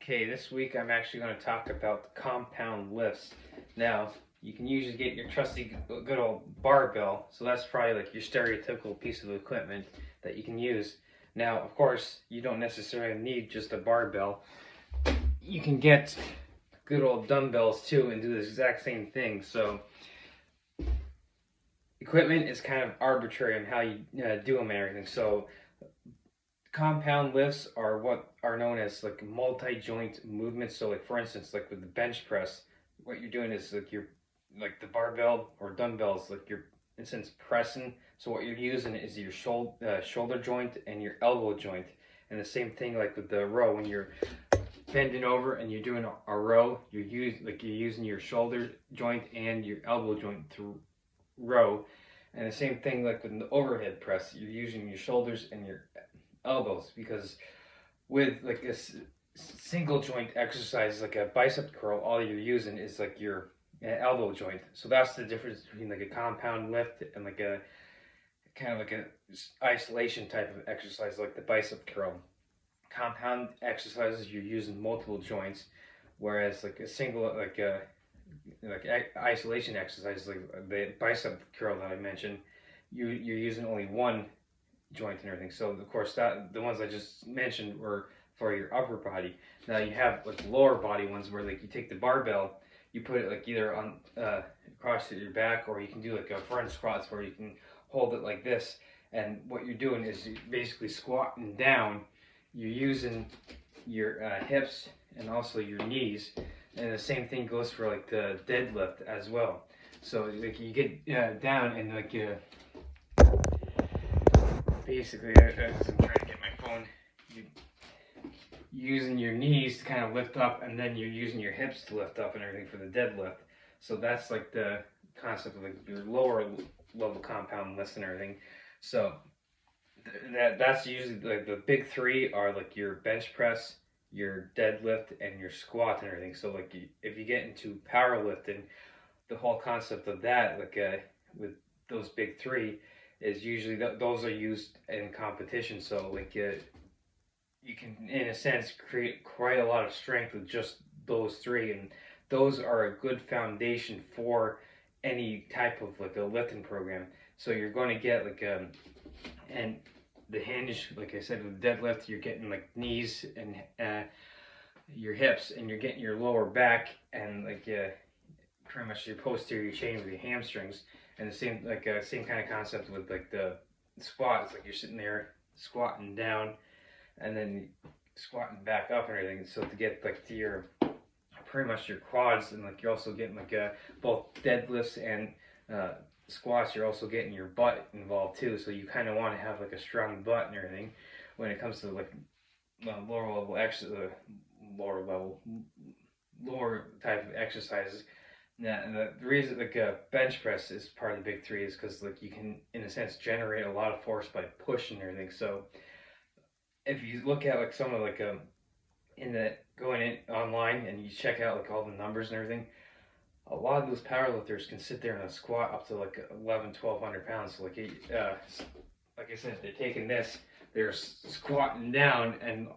Okay, this week I'm actually going to talk about the compound lifts. Now, you can usually get your trusty good old barbell, so that's probably like your stereotypical piece of equipment that you can use. Now, of course, you don't necessarily need just a barbell. You can get good old dumbbells too and do the exact same thing. So, equipment is kind of arbitrary on how you do them and everything. So, compound lifts are what are known as like multi-joint movements. So like for instance, like with the bench press, what you're doing is like you're like the barbell or dumbbells, like you're in a sense pressing. So what you're using is your shoulder joint and your elbow joint. And the same thing like with the row, when you're bending over and you're doing a row, you're using your shoulder joint and your elbow joint to row. And the same thing like with the overhead press, you're using your shoulders and your elbows, because with like a single joint exercise like a bicep curl, all you're using is like your elbow joint. So that's the difference between like a compound lift and like a kind of like a isolation type of exercise like the bicep curl. Compound exercises, you're using multiple joints, whereas like a single like isolation exercise like the bicep curl that I mentioned, you're using only one joint and everything. So of course that the ones I just mentioned were for your upper body. Now you have like lower body ones where like you take the barbell, you put it like either on across your back, or you can do like a front squats where you can hold it like this. And what you're doing is you're basically squatting down. You're using your hips and also your knees, and the same thing goes for like the deadlift as well. So like you get down and like you basically, as I'm trying to get my phone, you using your knees to kind of lift up, and then you're using your hips to lift up and everything for the deadlift. So that's like the concept of like your lower level compound lifts and everything. So that's usually like the big three are like your bench press, your deadlift, and your squat and everything. So like if you get into powerlifting, the whole concept of that, like with those big three, is usually those are used in competition. So like you can, in a sense, create quite a lot of strength with just those three, and those are a good foundation for any type of like a lifting program. So you're going to get like and the hinge, like I said, with deadlift, you're getting like knees and your hips, and you're getting your lower back and like pretty much your posterior chain with your hamstrings. And the same kind of concept with like the squat. It's like you're sitting there squatting down and then squatting back up and everything. So to get like to your pretty much your quads, and like you're also getting like both deadlifts and squats. You're also getting your butt involved too. So you kind of want to have like a strong butt and everything when it comes to like lower level lower level lower type of exercises. Yeah, and the reason like bench press is part of the big three is because like you can, in a sense, generate a lot of force by pushing and everything. So if you look at like some of like in the going in online and you check out like all the numbers and everything, a lot of those powerlifters can sit there in a squat up to like 1200 pounds. So like I said, they're taking this, they're squatting down and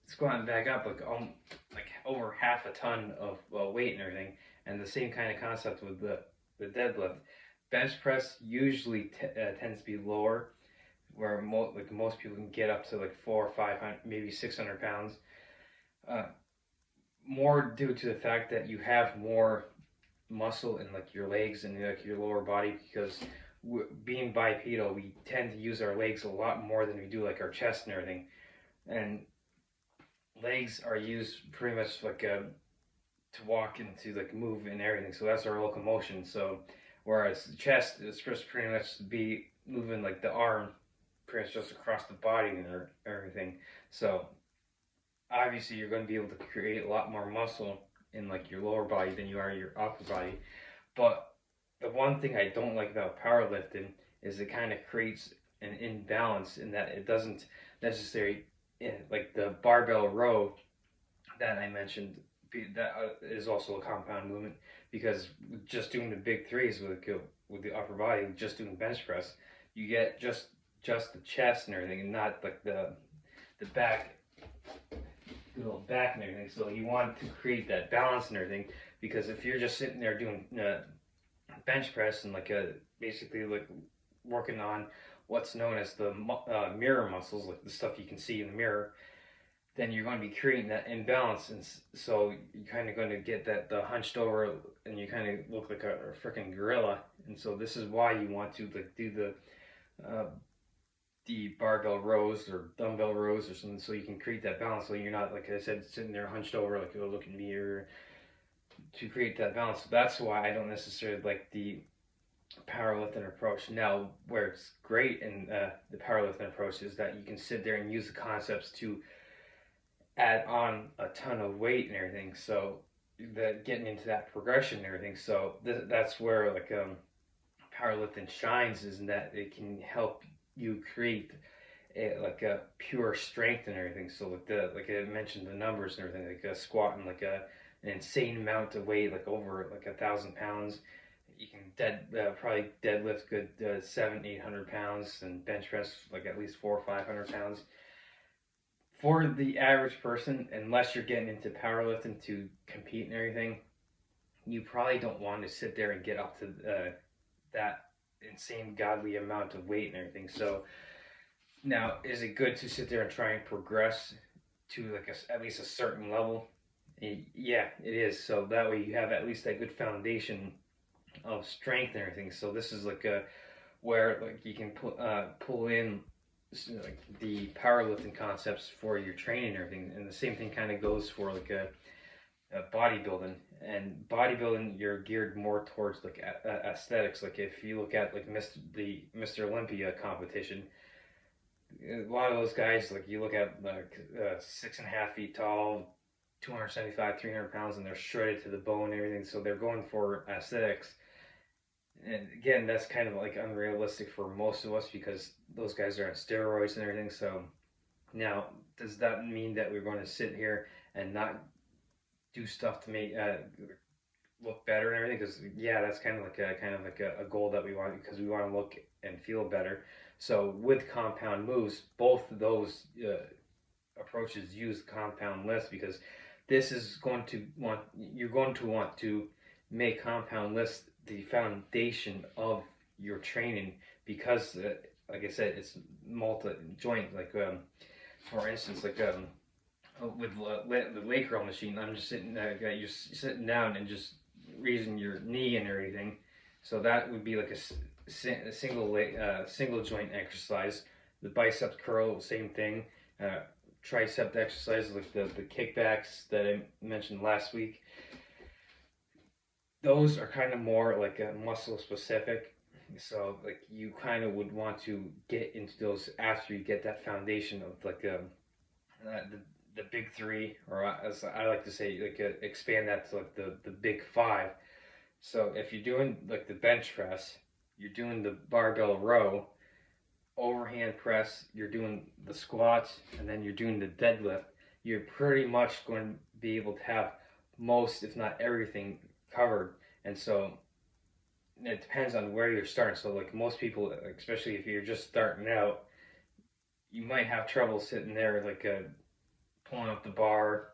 squatting back up like over half a ton of weight and everything. And the same kind of concept with the deadlift. Bench press usually tends to be lower, where like most people can get up to like 400 or 500, maybe 600 pounds. Uh, More due to the fact that you have more muscle in like your legs and like your lower body, because being bipedal, we tend to use our legs a lot more than we do like our chest and everything. And legs are used pretty much like to walk and to like move and everything. So that's our locomotion. So whereas the chest is just pretty much to be moving like the arm pretty much just across the body and everything. So obviously you're going to be able to create a lot more muscle in like your lower body than you are your upper body. But the one thing I don't like about powerlifting is it kind of creates an imbalance in that it doesn't necessarily like the barbell row that I mentioned, that is also a compound movement, because just doing the big threes with the upper body, just doing bench press, you get just the chest and everything, and not like the back little back and everything. So you want to create that balance and everything, because if you're just sitting there doing bench press and like basically like working on what's known as the mirror muscles, like the stuff you can see in the mirror, then you're going to be creating that imbalance, and so you're kind of going to get that the hunched over, and you kind of look like a freaking gorilla. And so this is why you want to like do the barbell rows or dumbbell rows or something, so you can create that balance. So you're not, like I said, sitting there hunched over like, oh, look at me, or to create that balance. So that's why I don't necessarily like the powerlifting approach. Now, where it's great in the powerlifting approach is that you can sit there and use the concepts to add on a ton of weight and everything. So that getting into that progression and everything. So that's where like powerlifting shines, is in that it can help you create like a pure strength and everything. So like I mentioned, the numbers and everything, like a squatting like an insane amount of weight, like over like 1,000 pounds. You can probably deadlift good 700-800 pounds, and bench press like at least 400 or 500 pounds. For the average person, unless you're getting into powerlifting to compete and everything, you probably don't want to sit there and get up to that insane godly amount of weight and everything. So now, is it good to sit there and try and progress to like at least a certain level? Yeah, it is. So that way you have at least that good foundation of strength and everything. So this is like a where like you can pull in like the powerlifting concepts for your training and everything. And the same thing kind of goes for like a bodybuilding. And bodybuilding, you're geared more towards like aesthetics. Like if you look at like Mr. Olympia competition, a lot of those guys, like you look at like 6.5 feet tall, 275, 300 pounds, and they're shredded to the bone and everything. So they're going for aesthetics. And again, that's kind of like unrealistic for most of us, because those guys are on steroids and everything. So now, does that mean that we're going to sit here and not do stuff to make look better and everything? Because yeah, that's kind of like a goal that we want, because we want to look and feel better. So with compound moves, both of those approaches use compound lifts, because this is going to want you're going to want to make compound lifts the foundation of your training, because like I said, it's multi joint. Like for instance, like with the leg curl machine, I'm just sitting you're sitting down and just raising your knee and everything. So that would be like a single joint exercise. The bicep curl, same thing. Tricep exercises like the kickbacks that I mentioned last week. Those are kind of more like muscle specific. So like you kind of would want to get into those after you get that foundation of like the big three, or as I like to say, like expand that to like the big five. So if you're doing like the bench press, you're doing the barbell row, overhand press, you're doing the squats, and then you're doing the deadlift, you're pretty much going to be able to have most, if not everything, covered. And so it depends on where you're starting. So like most people, especially if you're just starting out, you might have trouble sitting there like pulling up the bar,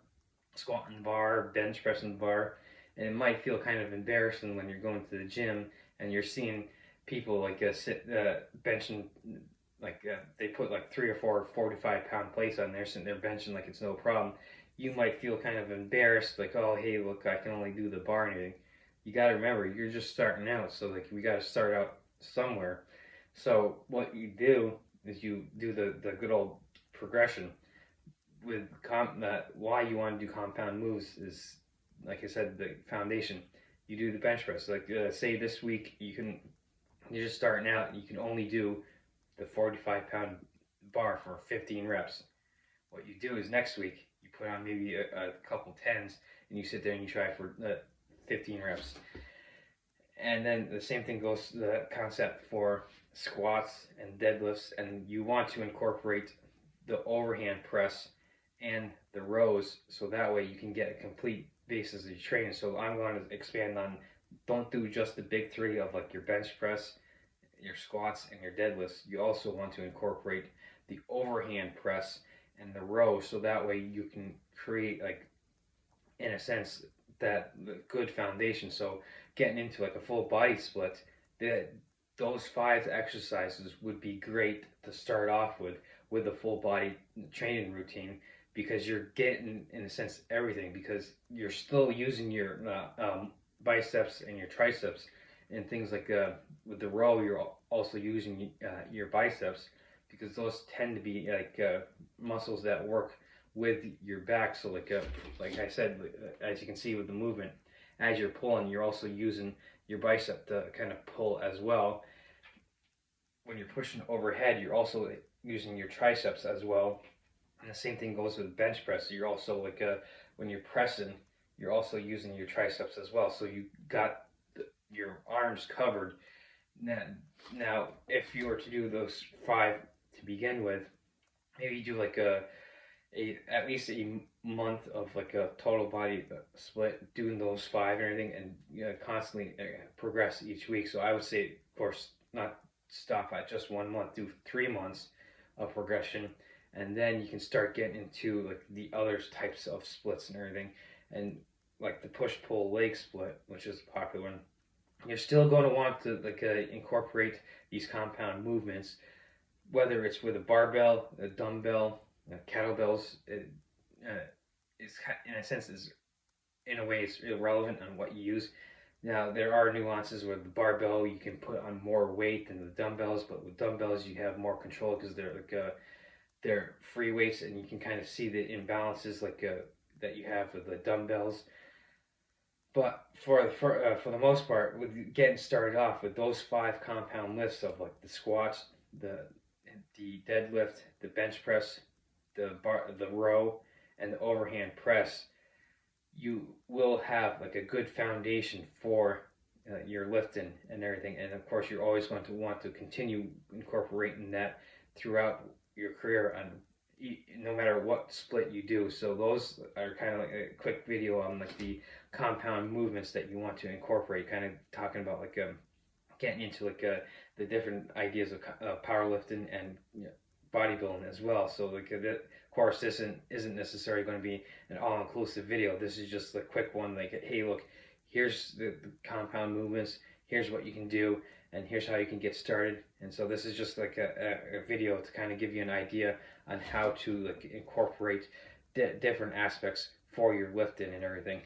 squatting the bar, bench pressing the bar, and it might feel kind of embarrassing when you're going to the gym and you're seeing people like benching, like they put like 3 or 4 45-pound plates on there, sitting there benching like it's no problem. You might feel kind of embarrassed, like, oh hey, look, I can only do the bar and everything. You got to remember, you're just starting out, so like we got to start out somewhere. So what you do is you do the good old progression with why you want to do compound moves is, like I said, the foundation. You do the bench press. Like say this week you're just starting out. You can only do the 45-pound bar for 15 reps. What you do is next week you put on maybe a couple tens, and you sit there and you try for 15 reps. And then the same thing goes to the concept for squats and deadlifts, and you want to incorporate the overhand press and the rows, so that way you can get a complete basis of your training. So I'm going to expand on, don't do just the big three of like your bench press, your squats, and your deadlifts. You also want to incorporate the overhand press and the row, so that way you can create, like, in a sense, that good foundation. So getting into like a full body split, that those 5 exercises would be great to start off with a full body training routine, because you're getting, in a sense, everything, because you're still using your biceps and your triceps and things like with the row. You're also using your biceps, because those tend to be like muscles that work with your back. So like I said, as you can see with the movement, as you're pulling, you're also using your bicep to kind of pull as well. When you're pushing overhead, you're also using your triceps as well. And the same thing goes with bench press. You're also when you're pressing, you're also using your triceps as well. So you got your arms covered. Now, if you were to do those 5 to begin with, maybe you do like at least a month of like a total body split, doing those 5 and everything, and constantly progress each week. So I would say, of course, not stop at just 1 month. Do 3 months of progression, and then you can start getting into like the other types of splits and everything, and like the push pull leg split, which is a popular one. You're still going to want to incorporate these compound movements, whether it's with a barbell, a dumbbell, kettlebells. Is, in a sense, is in a way it's irrelevant on what you use. Now there are nuances with the barbell. You can put on more weight than the dumbbells, but with dumbbells you have more control, because they're free weights, and you can kind of see the imbalances that you have with the dumbbells. But for the most part, with getting started off with those 5 compound lifts of like the squats, the deadlift, the bench press, the row, and the overhand press, you will have like a good foundation for your lifting and everything. And of course, you're always going to want to continue incorporating that throughout your career, on no matter what split you do. So those are kind of like a quick video on like the compound movements that you want to incorporate, kind of talking about like getting into like the different ideas of powerlifting and bodybuilding as well. So like of course this isn't necessarily going to be an all-inclusive video. This is just a quick one, like, hey, look, here's the compound movements, here's what you can do, and here's how you can get started. And so this is just like a video to kind of give you an idea on how to like incorporate different aspects for your lifting and everything.